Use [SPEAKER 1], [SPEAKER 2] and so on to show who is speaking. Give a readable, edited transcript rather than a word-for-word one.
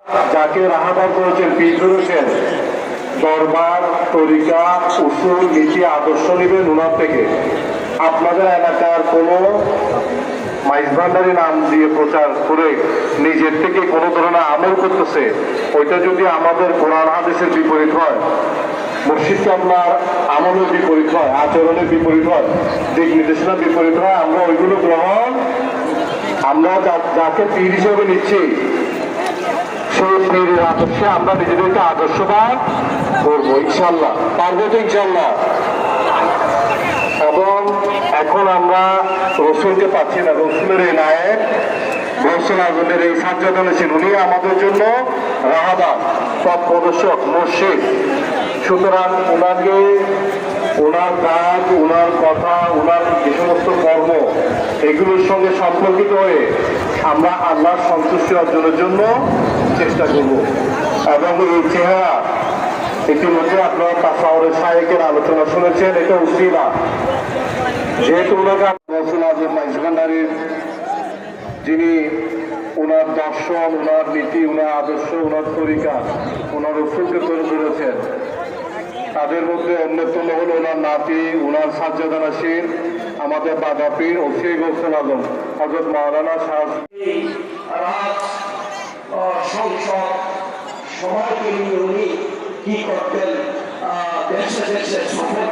[SPEAKER 1] যাকে রাহাবার করেছেন পীর ধরেছেন, দরবার, তরিকা, উসুল, নীতি, আদর্শ নেবেন ওনার থেকে। আপনাদের এলাকার কোনো মাইজভান্ডারি নাম দিয়ে প্রচার করে নিজের থেকে কোনো ধরনের আমল করতেছে, ওইটা যদি আমাদের কোরআন হাদিসের বিপরীত হয়, মসজিদকে আপনার আমলের বিপরীত হয়, আচরণের বিপরীত হয়, দিক নির্দেশনার বিপরীত হয়, আমরা ওইগুলো গ্রহণ, আমরা যাকে পীর হিসেবে নিচ্ছি সেই পীরের আদর্শে আমরা নিজেদেরকে আদর্শবান করবো ইনশাল্লাহ। পারবো তো ইনশাল্লাহ। এবং এখন আমরা রসুলকে পাচ্ছি না, রসুলের এই নায়েক, রসুল আগুনের এই সাজ্জাদ আছেন, উনি আমাদের জন্য রাহাবার, পথ প্রদর্শক, মুর্শিদ। সুতরাং ওনাকে, ওনার কাজ, ওনার কথা, ওনার যে সমস্ত কর্ম, এগুলোর সঙ্গে সম্পর্কিত হয়ে আমরা আল্লাহর সন্তুষ্টি অর্জনের জন্য চেষ্টা করব। এবং এই চেহারা ইতিমধ্যে আপনারা তাসাউরের শায়েকের আলোচনা শুনেছেন, এটা উসিলা। যেহেতু ওনাকে রসুল আজম মাইজভান্ডারির যিনি ওনার দর্শন, ওনার নীতি, ওনার আদর্শ, ওনার তরিকা, ওনার রসুলকে তুলে ধরেছেন, তাদের মধ্যে অন্যতম হল ওনার নাতি, ওনার সাজ্জাদা নাসির, আমাদের বাগাপীর ওসি গৌসুল আজম হযরত মাওলানা শাহ।
[SPEAKER 2] সংসদ সবাইকে নিয়ে উনি কি করতেন, দেশে দেশে সফর